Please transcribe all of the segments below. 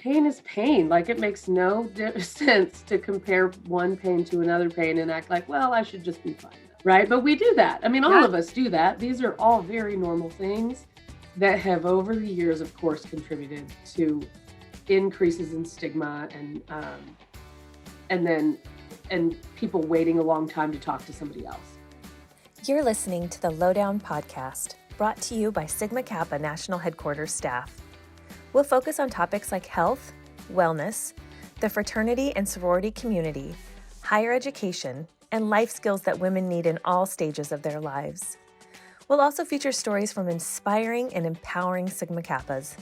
pain is pain. Like it makes no sense to compare one pain to another pain and act like, well, I should just be fine. Right. But we do that. I mean, all of us do that. These are all very normal things that have over the years, of course, contributed to increases in stigma and people waiting a long time to talk to somebody else. You're listening to the Lowdown podcast, brought to you by Sigma Kappa National Headquarters staff. We'll focus on topics like health, wellness, the fraternity and sorority community, higher education, and life skills that women need in all stages of their lives. We'll also feature stories from inspiring and empowering Sigma Kappas.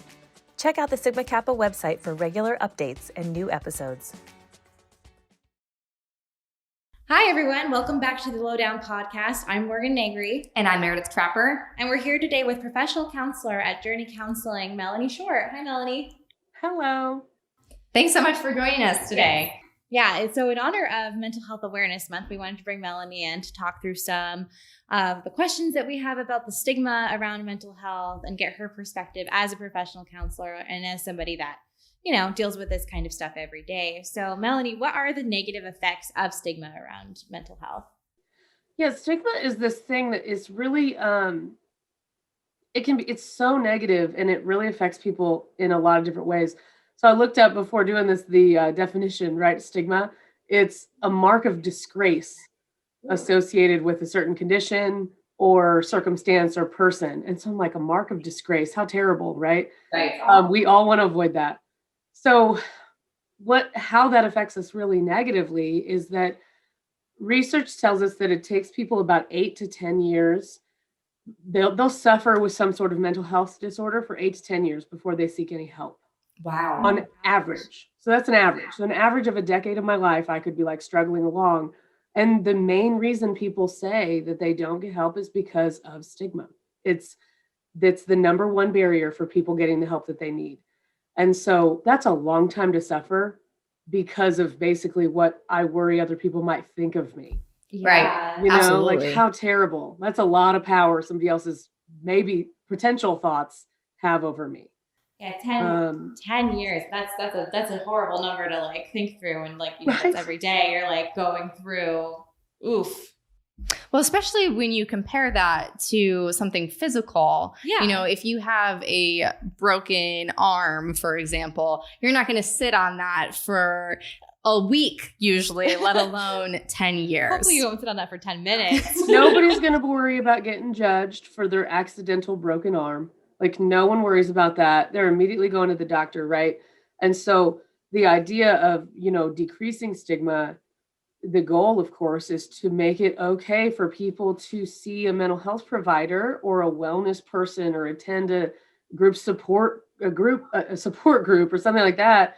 Check out the Sigma Kappa website for regular updates and new episodes. Hi, everyone. Welcome back to the Lowdown podcast. I'm Morgan Negri. And I'm Meredith Trapper. And we're here today with professional counselor at JRNY Counseling, Melanie Short. Hi, Melanie. Hello. Thanks so much for joining us today. Yeah, so in honor of Mental Health Awareness Month, we wanted to bring Melanie in to talk through some of the questions that we have about the stigma around mental health and get her perspective as a professional counselor and as somebody that, you know, deals with this kind of stuff every day. So Melanie, what are the negative effects of stigma around mental health? Yeah, stigma is this thing that is really, it's so negative and it really affects people in a lot of different ways. So I looked up before doing this, the definition, right? Stigma, it's a mark of disgrace associated with a certain condition or circumstance or person. And so I'm like, a mark of disgrace, how terrible, right? Right. We all want to avoid that. So how that affects us really negatively is that research tells us that it takes people about 8 to 10 years. They'll suffer with some sort of mental health disorder for 8 to 10 years before they seek any help. Wow. On average. So that's an average. So an average of a decade of my life, I could be like struggling along. And the main reason people say that they don't get help is because of stigma. That's the number one barrier for people getting the help that they need. And so that's a long time to suffer because of basically what I worry other people might think of me. Right. You know, Absolutely. like how terrible. That's a lot of power somebody else's maybe potential thoughts have over me. Yeah, 10 years. That's a horrible number to like think through. And like, you know, Right. it's every day you're like going through, oof. Well, especially when you compare that to something physical. Yeah. You know, if you have a broken arm, for example, you're not going to sit on that for a week usually, let alone 10 years. Hopefully you won't sit on that for 10 minutes. Nobody's going to worry about getting judged for their accidental broken arm. Like no one worries about that. They're immediately going to the doctor, right? And so the idea of, you know, decreasing stigma, the goal, of course, is to make it okay for people to see a mental health provider or a wellness person or attend a support group or something like that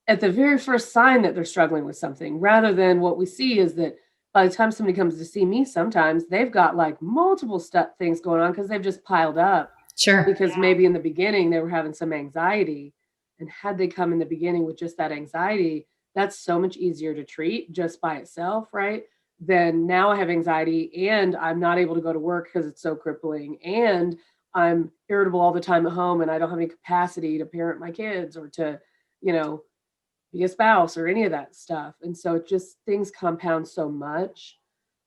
at the very first sign that they're struggling with something, rather than what we see is that by the time somebody comes to see me, sometimes they've got like multiple things going on because they've just piled up. Sure. Because maybe in the beginning they were having some anxiety, and had they come in the beginning with just that anxiety, that's so much easier to treat just by itself, right? Then now I have anxiety and I'm not able to go to work because it's so crippling, and I'm irritable all the time at home and I don't have any capacity to parent my kids or to, you know, be a spouse or any of that stuff. And so it just, things compound so much.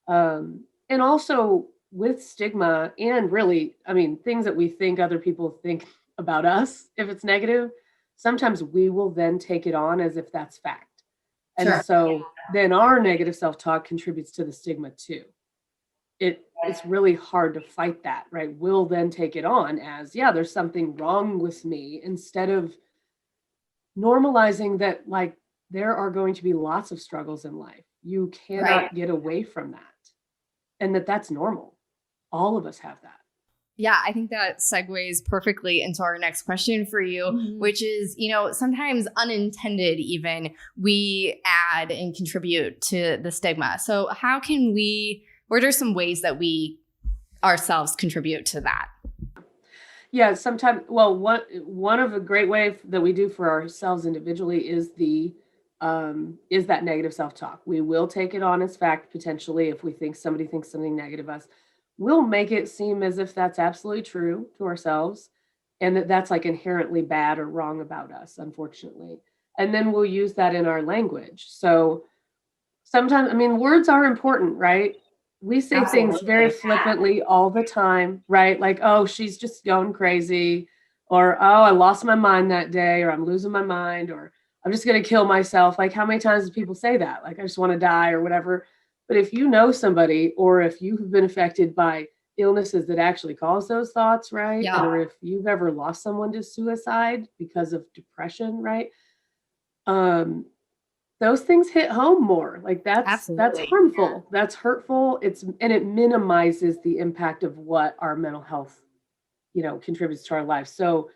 And also with stigma and really, I mean, things that we think other people think about us, if it's negative, sometimes we will then take it on as if that's fact. And Sure. so then our negative self-talk contributes to the stigma too. It's really hard to fight that, right? We'll then take it on as, yeah, there's something wrong with me, instead of normalizing that, like, there are going to be lots of struggles in life. You cannot get away from that. And that's normal. All of us have that. Yeah, I think that segues perfectly into our next question for you, which is, you know, sometimes unintended even, we add and contribute to the stigma. So how can what are some ways that we ourselves contribute to that? Yeah, sometimes, well, one of the great ways that we do for ourselves individually is that negative self-talk. We will take it on as fact, potentially, if we think somebody thinks something negative of us. We'll make it seem as if that's absolutely true to ourselves. and that's like inherently bad or wrong about us, unfortunately. And then we'll use that in our language. So sometimes, I mean, words are important, right? We say things very flippantly all the time, right? Like, oh, she's just going crazy, or oh, I lost my mind that day, or I'm losing my mind, or I'm just going to kill myself. Like, how many times do people say that? Like, I just want to die or whatever. But if you know somebody, or if you have been affected by illnesses that actually cause those thoughts, right? Yeah. Or if you've ever lost someone to suicide because of depression, right? Those things hit home more. Like that's harmful. That's hurtful. And it minimizes the impact of what our mental health, contributes to our lives. So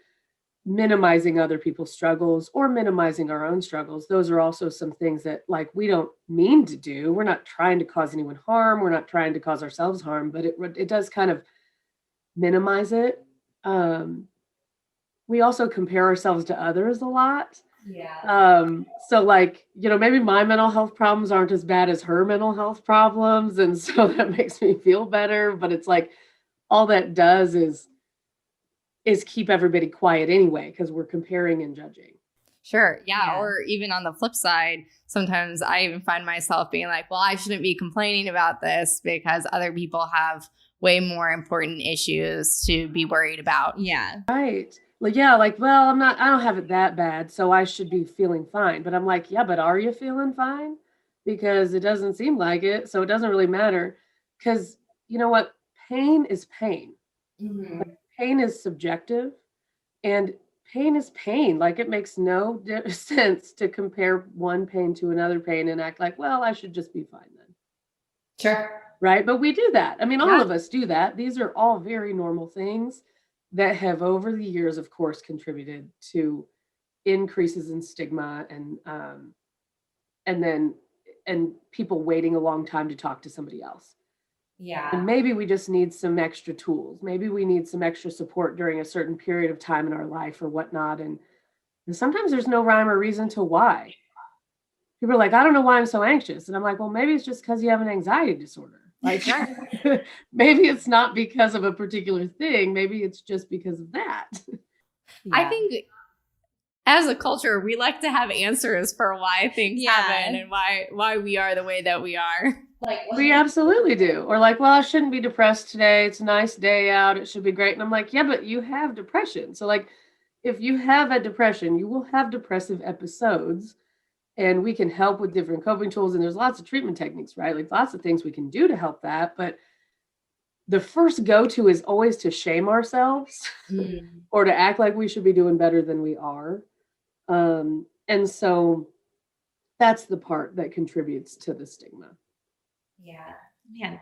minimizing other people's struggles or minimizing our own struggles, those are also some things that like we don't mean to do. We're not trying to cause anyone harm. We're not trying to cause ourselves harm, but it does kind of minimize it. We also compare ourselves to others a lot. Yeah. So like, maybe my mental health problems aren't as bad as her mental health problems. And so that makes me feel better. But it's like all that does is keep everybody quiet anyway, because we're comparing and judging. Sure. Yeah. Or even on the flip side, sometimes I even find myself being like, well, I shouldn't be complaining about this because other people have way more important issues to be worried about. Yeah. Right. Like, yeah, like, well, I don't have it that bad, so I should be feeling fine. But I'm like, yeah, but are you feeling fine? Because it doesn't seem like it. So it doesn't really matter. Because you know what? Pain is pain. Mm-hmm. Like, pain is subjective, and pain is pain. Like, it makes no sense to compare one pain to another pain and act like, well, I should just be fine then. Sure. Right. But we do that. I mean, all of us do that. These are all very normal things that have over the years, of course, contributed to increases in stigma and people waiting a long time to talk to somebody else. Yeah. And maybe we just need some extra tools. Maybe we need some extra support during a certain period of time in our life or whatnot. And sometimes there's no rhyme or reason to why. People are like, I don't know why I'm so anxious. And I'm like, well, maybe it's just because you have an anxiety disorder. Like, maybe it's not because of a particular thing. Maybe it's just because of that. Yeah. I think as a culture, we like to have answers for why things happen and why we are the way that we are. Like, we absolutely do. Or like, well, I shouldn't be depressed today. It's a nice day out. It should be great. And I'm like, yeah, but you have depression. So like, if you have a depression, you will have depressive episodes. And we can help with different coping tools. And there's lots of treatment techniques, right? Like lots of things we can do to help that. But the first go-to is always to shame ourselves or to act like we should be doing better than we are. And so that's the part that contributes to the stigma. Yeah. Man.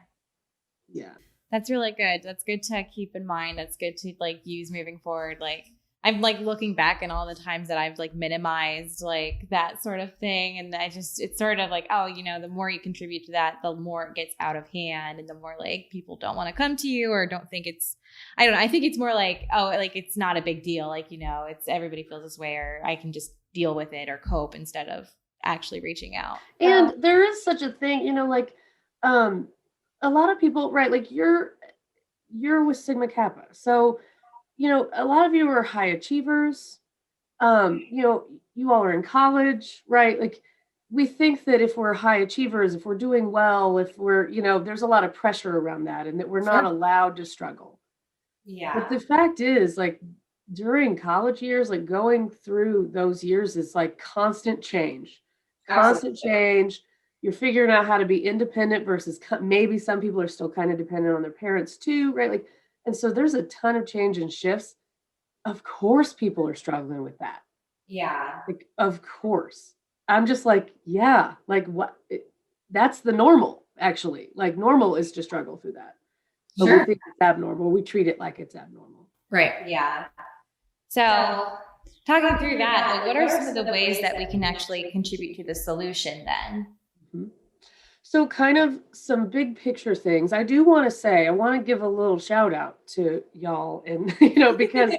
Yeah. That's really good. That's good to keep in mind. That's good to like use moving forward. Like, I'm like looking back and all the times that I've like minimized like that sort of thing. And it's sort of like, oh, the more you contribute to that, the more it gets out of hand and the more like people don't want to come to you or don't think I think it's more like, oh, like it's not a big deal. Like, it's everybody feels this way or I can just deal with it or cope instead of actually reaching out. And there is such a thing, like a lot of people, right? Like you're with Sigma Kappa. So a lot of you are high achievers. You all are in college, right? Like we think that if we're high achievers, if we're doing well, if we're, there's a lot of pressure around that and that we're not allowed to struggle. Yeah. But the fact is like during college years, like going through those years is like constant change. You're figuring out how to be independent versus maybe some people are still kind of dependent on their parents too, right? Like, and so there's a ton of change and shifts. Of course, people are struggling with that. Yeah. Like, of course. I'm just like, yeah, like what? That's the normal, actually. Like normal is to struggle through that. But we think it's abnormal. We treat it like it's abnormal. Right. Yeah. So talking through that, like what are some of the ways that we can actually contribute to the solution then? Mm-hmm. So kind of some big picture things. I do want to say, I want to give a little shout out to y'all and, because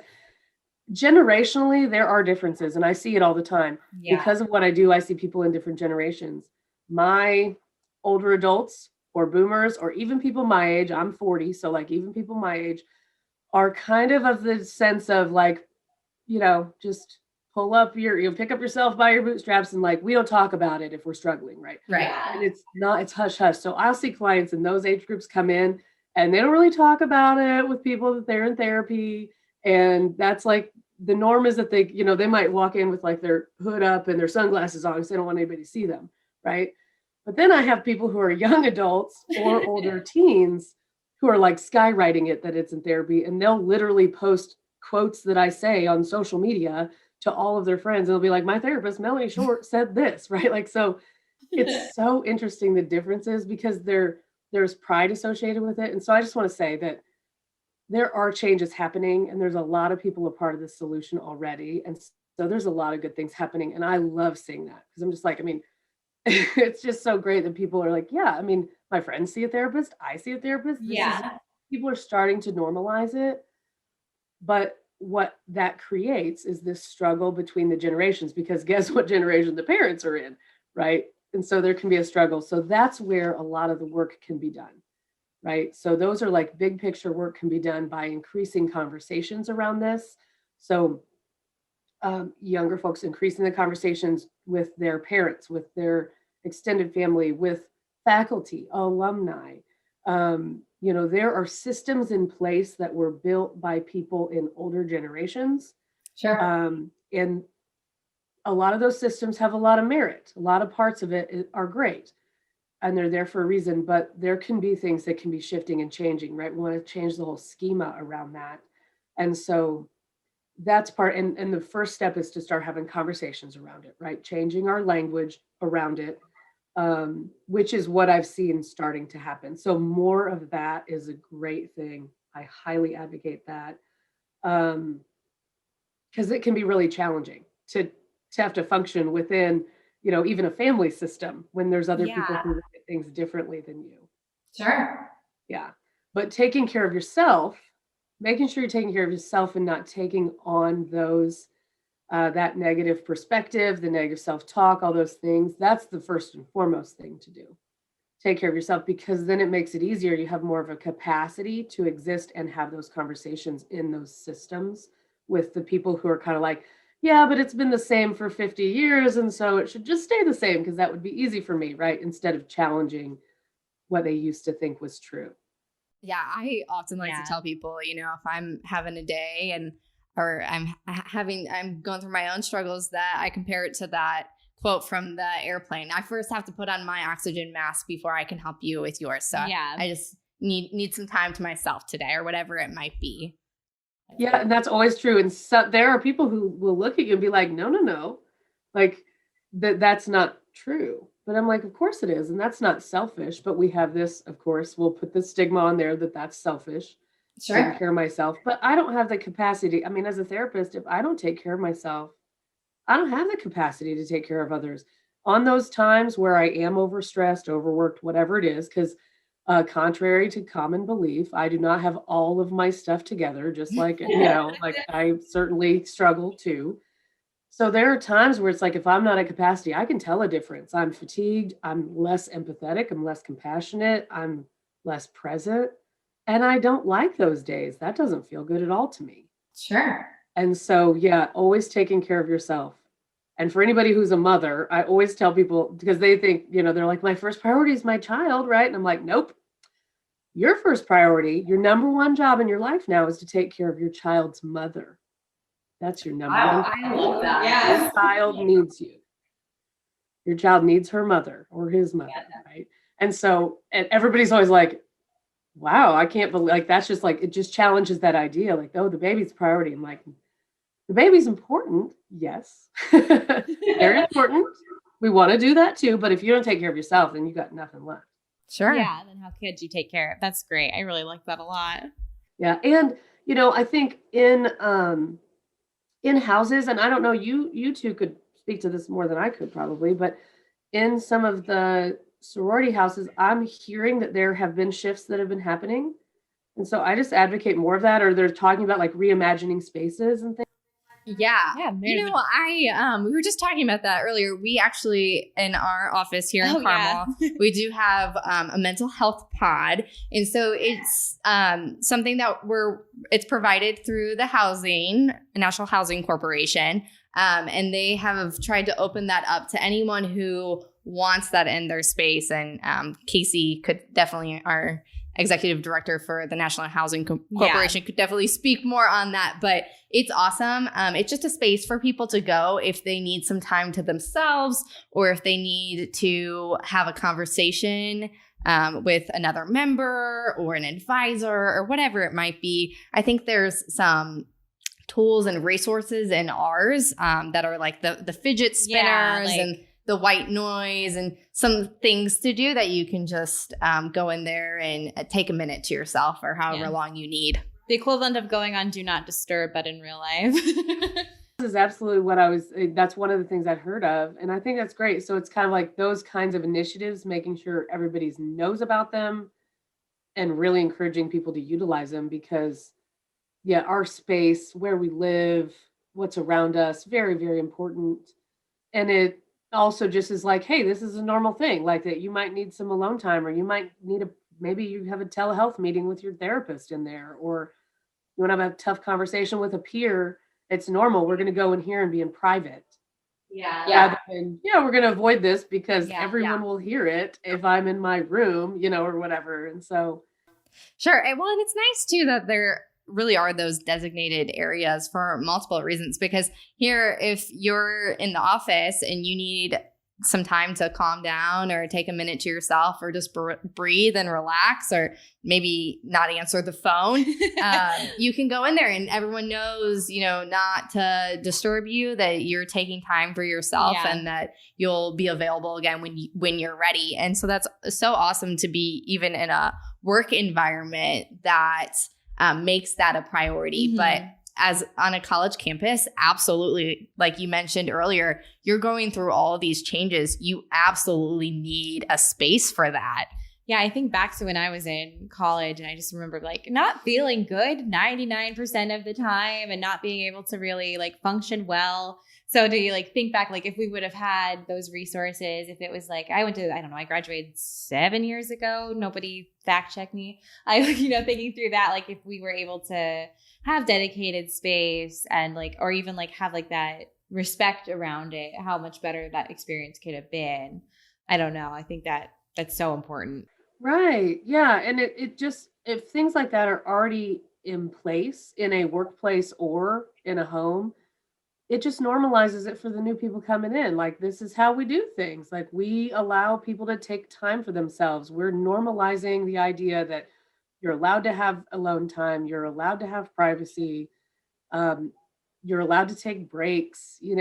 generationally there are differences and I see it all the time. Because of what I do, I see people in different generations. My older adults or boomers or even people my age, I'm 40. So like even people my age are kind of the sense of like, just pick up yourself by your bootstraps and like, we don't talk about it if we're struggling, right? Right. And it's hush hush. So I'll see clients in those age groups come in and they don't really talk about it with people that they're in therapy. And that's like, the norm is that they might walk in with like their hood up and their sunglasses on because they don't want anybody to see them, right? But then I have people who are young adults or older teens who are like skywriting it that it's in therapy, and they'll literally post quotes that I say on social media to all of their friends. And they'll be like, my therapist, Melanie Short, said this, right? Like, so it's so interesting, the differences, because there's pride associated with it. And so I just want to say that there are changes happening, and there's a lot of people a part of the solution already. And so there's a lot of good things happening. And I love seeing that, because I'm just like, I mean, it's just so great that people are like, yeah, I mean, my friends see a therapist, I see a therapist. People are starting to normalize it. But what that creates is this struggle between the generations, because guess what generation the parents are in, right? And so there can be a struggle. So that's where a lot of the work can be done, right? So those are like big picture work can be done by increasing conversations around this. So younger folks increasing the conversations with their parents, with their extended family, with faculty, alumni. There are systems in place that were built by people in older generations. Sure. And a lot of those systems have a lot of merit. A lot of parts of it are great, and they're there for a reason, but there can be things that can be shifting and changing, right? We want to change the whole schema around that. And so that's part, and the first step is to start having conversations around it, right? Changing our language around it, which is what I've seen starting to happen. So more of that is a great thing. I highly advocate that, because it can be really challenging to have to function within, even a family system when there's other people who look at things differently than you. Sure. Yeah. But taking care of yourself, making sure you're taking care of yourself and not taking on those, that negative perspective, the negative self-talk, all those things, that's the first and foremost thing to do. Take care of yourself, because then it makes it easier. You have more of a capacity to exist and have those conversations in those systems with the people who are kind of like, yeah, but it's been the same for 50 years. And so it should just stay the same because that would be easy for me, right? Instead of challenging what they used to think was true. Yeah, I often like to tell people, if I'm having a day or I'm going through my own struggles, that I compare it to that quote from the airplane. I first have to put on my oxygen mask before I can help you with yours. So I just need some time to myself today, or whatever it might be. Yeah, and that's always true. And so there are people who will look at you and be like, no, like that's not true. But I'm like, of course it is. And that's not selfish. But we have this, of course, we'll put the stigma on there that that's selfish. Sure. Taking care of myself. But I don't have the capacity. I mean, as a therapist, if I don't take care of myself, I don't have the capacity to take care of others. On those times where I am overstressed, overworked, whatever it is, because contrary to common belief, I do not have all of my stuff together, just like, like I certainly struggle too. So there are times where it's like, if I'm not at capacity, I can tell a difference. I'm fatigued. I'm less empathetic. I'm less compassionate. I'm less present. And I don't like those days. That doesn't feel good at all to me. Sure. And so, yeah, always taking care of yourself. And for anybody who's a mother, I always tell people, because they think, they're like, my first priority is my child, right? And I'm like, nope. Your first priority, your number one job in your life now is to take care of your child's mother. That's your number one. I love that. Yes. Your child needs you. Your child needs her mother or his mother, right? And so, and everybody's always like, wow, I can't believe, like, that's just like, it just challenges that idea. Like, oh, the baby's priority. I'm like, the baby's important. Yes. Very important. We want to do that too. But if you don't take care of yourself, then you got nothing left. Sure. Yeah. Then how could you take care of? That's great. I really like that a lot. Yeah. And, I think in houses, and I don't know, you two could speak to this more than I could probably, but in some of the sorority houses, I'm hearing that there have been shifts that have been happening. And so I just advocate more of that, or they're talking about like reimagining spaces and things. Yeah. You know, we were just talking about that earlier. We actually, in our office here in Carmel, we do have a mental health pod. And so it's something that it's provided through the National Housing Corporation. And they have tried to open that up to anyone who wants that in their space. And Casey could definitely, our executive director for the National Housing Corporation, could definitely speak more on that. But it's awesome. It's just a space for people to go if they need some time to themselves, or if they need to have a conversation with another member or an advisor or whatever it might be. I think there's some tools and resources in ours that are like the fidget spinners and the white noise and some things to do that you can just go in there and take a minute to yourself or however long you need. The equivalent of going on Do Not Disturb, but in real life. This is absolutely that's one of the things I've heard of. And I think that's great. So it's kind of like those kinds of initiatives, making sure everybody knows about them and really encouraging people to utilize them, because our space, where we live, what's around us, very, very important. And it also just is like, hey, this is a normal thing, like that you might need some alone time, or you might need maybe you have a telehealth meeting with your therapist in there, or you want to have a tough conversation with a peer. It's normal. We're going to go in here and be in private. Rather than, we're going to avoid this because everyone will hear it if I'm in my room, or whatever. And so. Sure. Well, and it's nice too that there really are those designated areas for multiple reasons, because here, if you're in the office and you need some time to calm down or take a minute to yourself or just breathe and relax, or maybe not answer the phone, you can go in there and everyone knows, not to disturb you, that you're taking time for yourself and that you'll be available again when you're ready. And so that's so awesome to be even in a work environment that makes that a priority. Mm-hmm. But as on a college campus, absolutely, like you mentioned earlier, you're going through all of these changes. You absolutely need a space for that. Yeah, I think back to when I was in college, and I just remember like not feeling good 99% of the time and not being able to really like function well. So do you like think back, like if we would have had those resources, if it was like, I graduated 7 years ago, nobody fact check me. Thinking through that, like if we were able to have dedicated space and like, or even like have like that respect around it, how much better that experience could have been. I don't know. I think that's so important. Right. Yeah. And it just, if things like that are already in place in a workplace or in a home, it just normalizes it for the new people coming in. Like, this is how we do things. Like, we allow people to take time for themselves. We're normalizing the idea that you're allowed to have alone time. You're allowed to have privacy. You're allowed to take breaks. We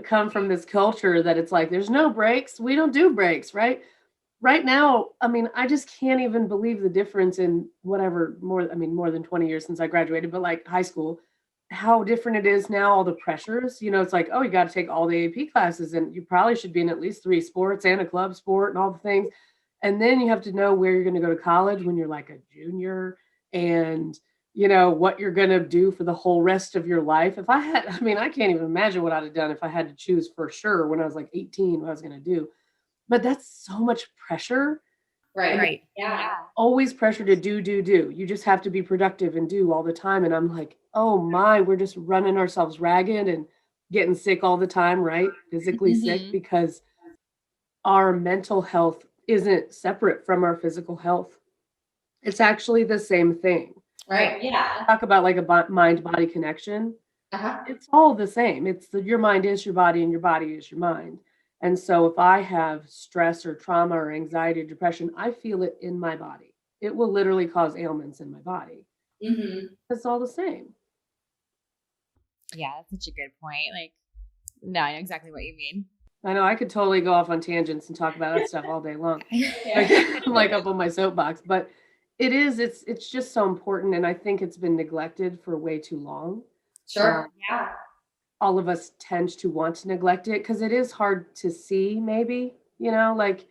come from this culture that it's like, there's no breaks. We don't do breaks, right? Right now, I just can't even believe the difference in whatever, more than 20 years since I graduated, but like high school, how different it is now, all the pressures. It's like, oh, you got to take all the AP classes and you probably should be in at least 3 sports and a club sport and all the things. And then you have to know where you're going to go to college when you're like a junior, and what you're going to do for the whole rest of your life. If I had, I can't even imagine what I'd have done if I had to choose for sure when I was like 18, what I was going to do. But that's so much pressure. Right. Yeah. Always pressure to do. You just have to be productive and do all the time. And I'm like, oh my, we're just running ourselves ragged and getting sick all the time, right? Physically sick, because our mental health isn't separate from our physical health. It's actually the same thing. Right. Yeah. Talk about like a mind-body connection. It's all the same. It's your mind is your body and your body is your mind. And so if I have stress or trauma or anxiety or depression, I feel it in my body. It will literally cause ailments in my body. Mm-hmm. It's all the same. Yeah, that's such a good point. Like, no, I know exactly what you mean. I know I could totally go off on tangents and talk about that stuff all day long. I'm like up on my soapbox, but it's just so important. And I think it's been neglected for way too long. Sure. Yeah. All of us tend to want to neglect it because it is hard to see, maybe, like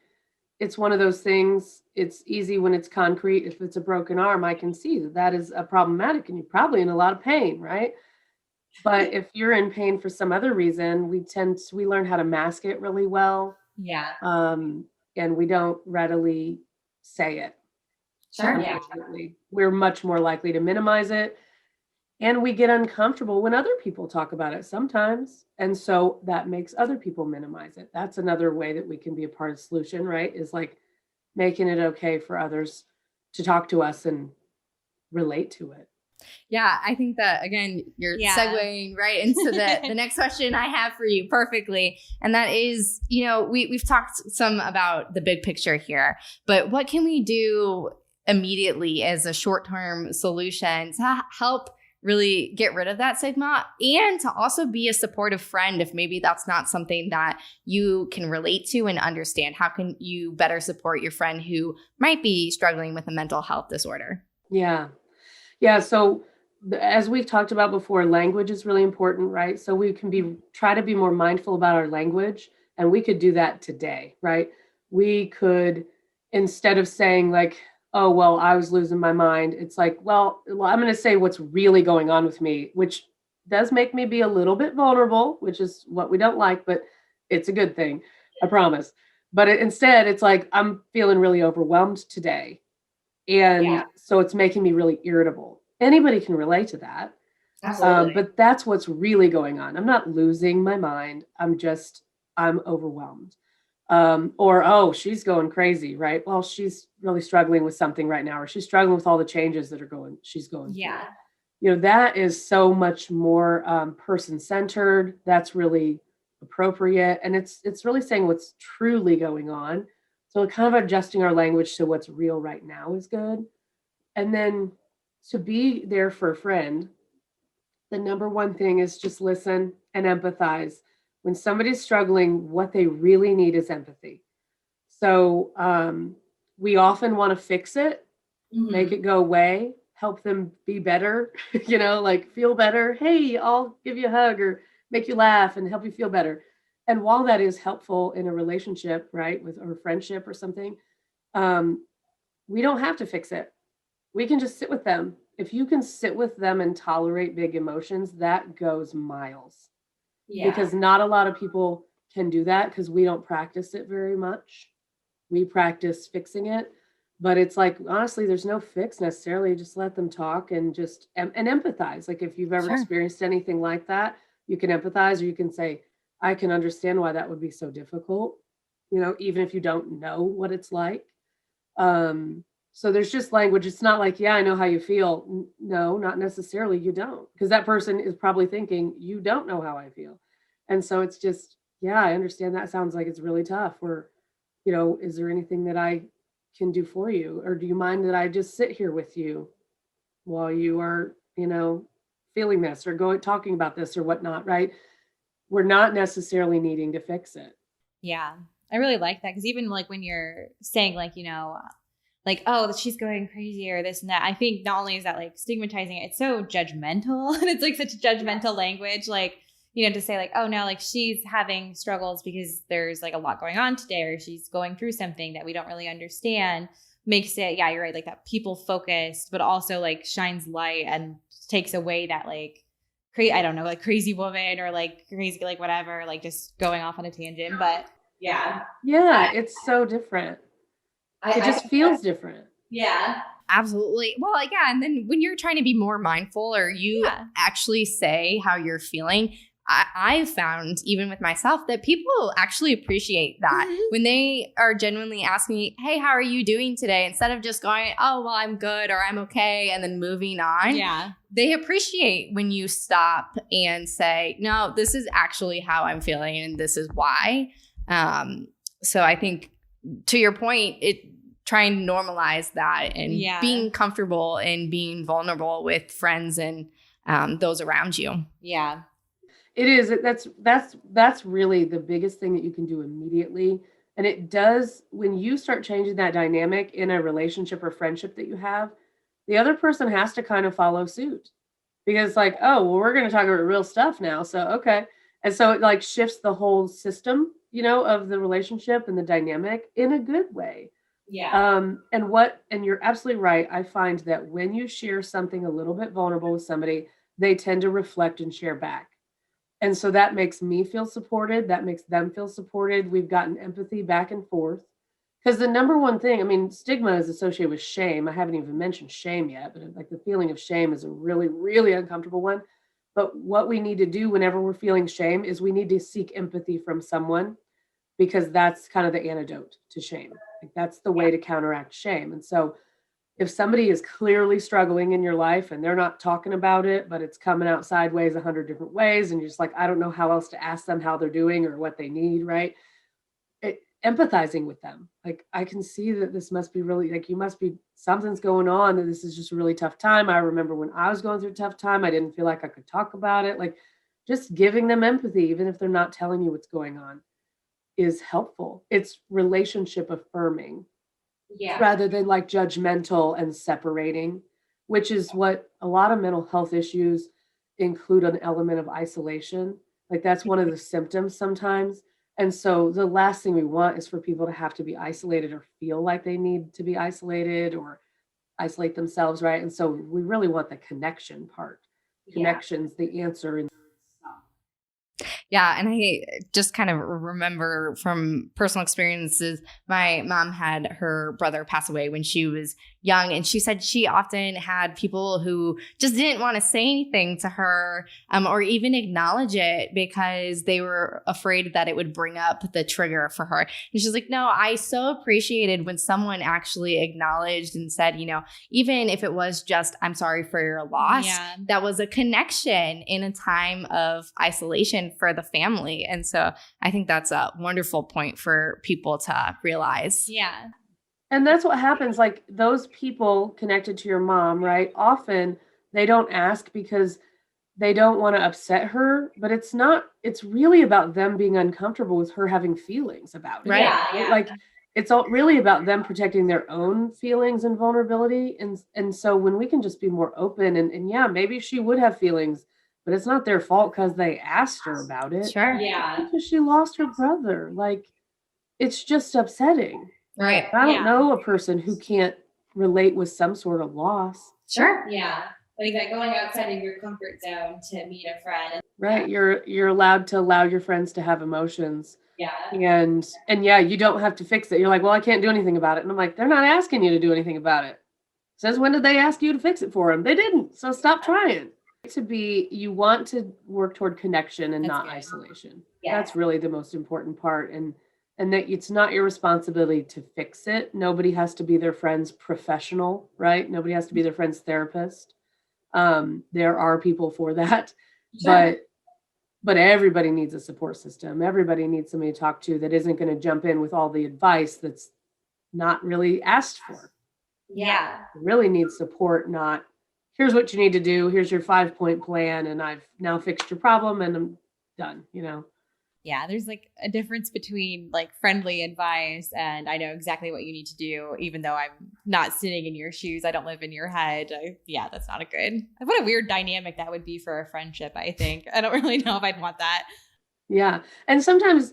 it's one of those things. It's easy when it's concrete. If it's a broken arm, I can see that is a problematic and you're probably in a lot of pain, right? But if you're in pain for some other reason, we learn how to mask it really well. Yeah. And we don't readily say it. Sure. Yeah. Unfortunately, we're much more likely to minimize it. And we get uncomfortable when other people talk about it sometimes. And so that makes other people minimize it. That's another way that we can be a part of the solution, right? Is like making it okay for others to talk to us and relate to it. Yeah, I think that, again, you're segueing right into the next question I have for you perfectly. And that is, we've talked some about the big picture here, but what can we do immediately as a short-term solution to help really get rid of that stigma and to also be a supportive friend if maybe that's not something that you can relate to and understand? How can you better support your friend who might be struggling with a mental health disorder? Yeah. Yeah. So as we've talked about before, language is really important, right? So we can try to be more mindful about our language, and we could do that today, right? We could, instead of saying like, oh, well, I was losing my mind, it's like, well, I'm going to say what's really going on with me, which does make me be a little bit vulnerable, which is what we don't like, but it's a good thing, I promise. But instead, it's like, I'm feeling really overwhelmed today. And so it's making me really irritable. Anybody can relate to that. But that's what's really going on. I'm not losing my mind. I'm overwhelmed. Or, oh, she's going crazy, right? Well, she's really struggling with something right now, or she's struggling with all the changes that she's going through. That is so much more person-centered. That's really appropriate. And it's really saying what's truly going on. So kind of adjusting our language to what's real right now is good. And then to be there for a friend, the number one thing is just listen and empathize. When somebody's struggling, what they really need is empathy. So we often want to fix it, make it go away, help them be better, like feel better. Hey, I'll give you a hug or make you laugh and help you feel better. And while that is helpful in a relationship, right, or a friendship or something, we don't have to fix it. We can just sit with them. If you can sit with them and tolerate big emotions, that goes miles. Yeah. Because not a lot of people can do that because we don't practice it very much. We practice fixing it. But it's like, honestly, there's no fix necessarily. Just let them talk and just and empathize. Like if you've ever experienced anything like that, you can empathize, or you can say, I can understand why that would be so difficult, even if you don't know what it's like. So there's just language. It's not like, yeah, I know how you feel. No, not necessarily. You don't, because that person is probably thinking you don't know how I feel. And so it's just, yeah, I understand that sounds like it's really tough. Or, is there anything that I can do for you? Or do you mind that I just sit here with you while you are, feeling this or talking about this or whatnot, right? We're not necessarily needing to fix it. Yeah. I really like that. Because even like when you're saying like, like, oh, she's going crazy or this and that, I think not only is that like stigmatizing it, it's so judgmental. And it's like such judgmental language, like, to say like, oh, no, like she's having struggles because there's like a lot going on today, or she's going through something that we don't really understand, makes it, yeah, you're right, like that people focused, but also like shines light and takes away that like, I don't know, like crazy woman or like crazy, like whatever, like just going off on a tangent. But yeah, it's so different. It just feels different. Yeah, absolutely. Well, like, yeah. And then when you're trying to be more mindful, or you actually say how you're feeling, I've found, even with myself, that people actually appreciate that when they are genuinely asking me, hey, how are you doing today? Instead of just going, oh, well, I'm good, or I'm okay, and then moving on. Yeah. They appreciate when you stop and say, no, this is actually how I'm feeling, and this is why. So I think, to your point, trying to normalize that and being comfortable and being vulnerable with friends and those around you. Yeah. It is. That's really the biggest thing that you can do immediately. And it does, when you start changing that dynamic in a relationship or friendship that you have, the other person has to kind of follow suit, because it's like, oh, well, we're going to talk about real stuff now. So, okay. And so it like shifts the whole system, of the relationship and the dynamic in a good way. Yeah. And you're absolutely right. I find that when you share something a little bit vulnerable with somebody, they tend to reflect and share back. And so that makes me feel supported. That makes them feel supported. We've gotten empathy back and forth. Because the number one thing, I mean, stigma is associated with shame. I haven't even mentioned shame yet, but like the feeling of shame is a really, really uncomfortable one. But what we need to do whenever we're feeling shame is we need to seek empathy from someone, because that's kind of the antidote to shame. Like that's the way to counteract shame. And so if somebody is clearly struggling in your life and they're not talking about it, but it's coming out sideways 100 different ways, and you're just like, I don't know how else to ask them how they're doing or what they need, right? Empathizing with them. Like, I can see that this must be really, like, you must be, something's going on, that this is just a really tough time. I remember when I was going through a tough time, I didn't feel like I could talk about it. Like, just giving them empathy, even if they're not telling you what's going on, is helpful. It's relationship affirming, rather than like judgmental and separating, which is what a lot of mental health issues include, an element of isolation. Like that's one of the symptoms sometimes. And so the last thing we want is for people to have to be isolated or feel like they need to be isolated or isolate themselves, right? And so we really want the connection part. Connection's the answer. Yeah. And I just kind of remember from personal experiences, my mom had her brother pass away when she was young. And she said she often had people who just didn't want to say anything to her or even acknowledge it because they were afraid that it would bring up the trigger for her. And she's like, no, I so appreciated when someone actually acknowledged and said, you know, even if it was just, I'm sorry for your loss, that was a connection in a time of isolation for the family. And so I think that's a wonderful point for people to realize. Yeah. And that's what happens. Like those people connected to your mom, right? Often they don't ask because they don't want to upset her, but it's really about them being uncomfortable with her having feelings about it. Right. Yeah. Like it's really about them protecting their own feelings and vulnerability. And so when we can just be more open and yeah, maybe she would have feelings, but it's not their fault because they asked her about it. Sure. Yeah. Because she lost her brother. Like it's just upsetting. Right. I don't know a person who can't relate with some sort of loss. Sure. Yeah. I think that going outside of your comfort zone to meet a friend. Right. You're allowed to allow your friends to have emotions. Yeah. And yeah, you don't have to fix it. You're like, well, I can't do anything about it. And I'm like, they're not asking you to do anything about it. Says, when did they ask you to fix it for them? They didn't. So stop trying. You want to work toward connection and not isolation. Yeah. That's really the most important part. And that it's not your responsibility to fix it. Nobody has to be their friend's professional, right? Nobody has to be their friend's therapist. There are people for that, sure. But everybody needs a support system. Everybody needs somebody to talk to that isn't going to jump in with all the advice that's not really asked for. Yeah. Really needs support, not here's what you need to do. Here's your 5-point plan. And I've now fixed your problem and I'm done, you know? Yeah, there's like a difference between like friendly advice and I know exactly what you need to do, even though I'm not sitting in your shoes. I don't live in your head. That's not what a weird dynamic that would be for a friendship, I think. I don't really know if I'd want that. Yeah. And sometimes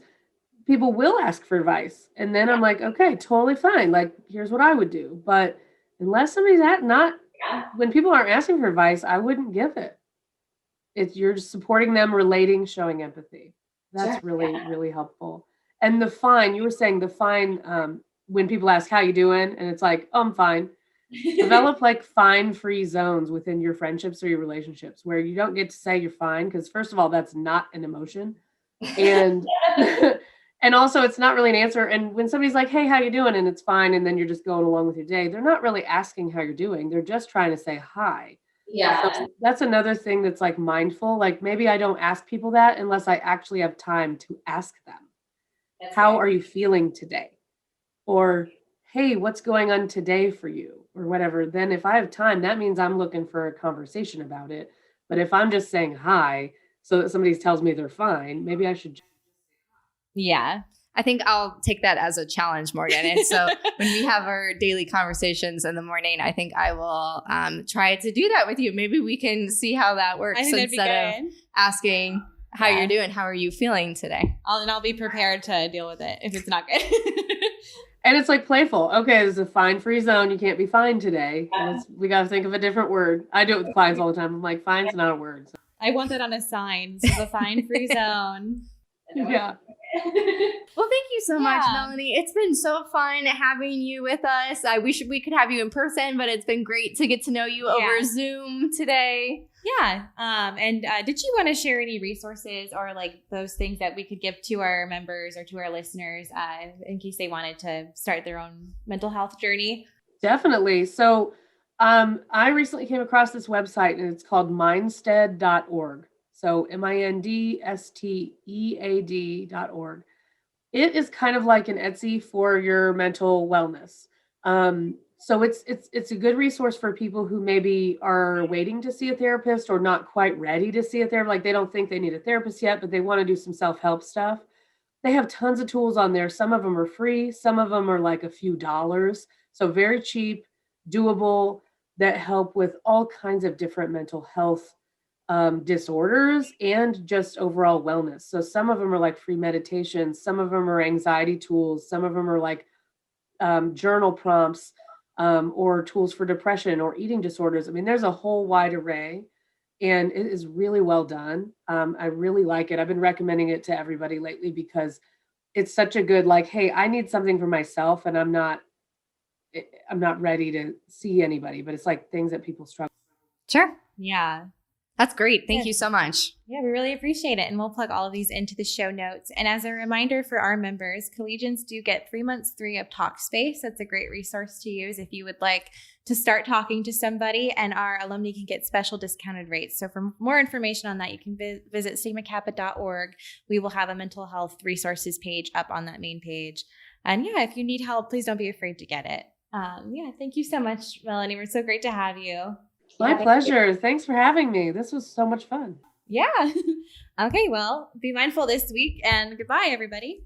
people will ask for advice. And then I'm like, okay, totally fine. Like, here's what I would do. But unless somebody's when people aren't asking for advice, I wouldn't give it. You're just supporting them, relating, showing empathy. That's really helpful. And you were saying the fine, when people ask how you doing, and it's like, oh, I'm fine. Develop like fine-free zones within your friendships or your relationships where you don't get to say you're fine. Because first of all, that's not an emotion. And and also it's not really an answer. And when somebody's like, hey, how you doing? And it's fine. And then you're just going along with your day. They're not really asking how you're doing. They're just trying to say hi. Yeah. So that's another thing that's like mindful. Like maybe I don't ask people that unless I actually have time to ask them. How are you feeling today? Or, hey, what's going on today for you? Or whatever. Then if I have time, that means I'm looking for a conversation about it. But if I'm just saying hi so that somebody tells me they're fine, maybe I should. Yeah. I think I'll take that as a challenge, Morgan. And so when we have our daily conversations in the morning, I think I will try to do that with you. Maybe we can see how that works instead of asking how you're doing. How are you feeling today? I'll be prepared to deal with it if it's not good. And it's like playful. Okay, there's a fine-free zone. You can't be fined today. We got to think of a different word. I do it with clients all the time. I'm like, fine's not a word. So. I want that on a sign. This is a fine-free zone. Yeah. Well, thank you so much, Melanie. It's been so fun having you with us. I wish we could have you in person, but it's been great to get to know you over Zoom today. Yeah. And did you want to share any resources or like those things that we could give to our members or to our listeners in case they wanted to start their own mental health journey? Definitely. So I recently came across this website and it's called mindstead.org. So mindstead.org. It is kind of like an Etsy for your mental wellness. So it's a good resource for people who maybe are waiting to see a therapist or not quite ready to see a therapist. Like they don't think they need a therapist yet, but they want to do some self-help stuff. They have tons of tools on there. Some of them are free. Some of them are like a few dollars. So very cheap, doable, that help with all kinds of different mental health disorders and just overall wellness. So some of them are like free meditations. Some of them are anxiety tools. Some of them are like journal prompts or tools for depression or eating disorders. I mean, there's a whole wide array and it is really well done. I really like it. I've been recommending it to everybody lately because it's such a good, like, hey, I need something for myself and I'm not ready to see anybody, but it's like things that people struggle with. Sure. Yeah. That's great. Thank you so much. Yeah, we really appreciate it. And we'll plug all of these into the show notes. And as a reminder for our members, collegians do get 3 months free of Talkspace. That's a great resource to use if you would like to start talking to somebody. And our alumni can get special discounted rates. So for more information on that, you can visit stigmakappa.org. We will have a mental health resources page up on that main page. And yeah, if you need help, please don't be afraid to get it. Thank you so much, Melanie. We're so great to have you. My pleasure. Thanks for having me. This was so much fun. Yeah. Okay, well, be mindful this week and goodbye, everybody.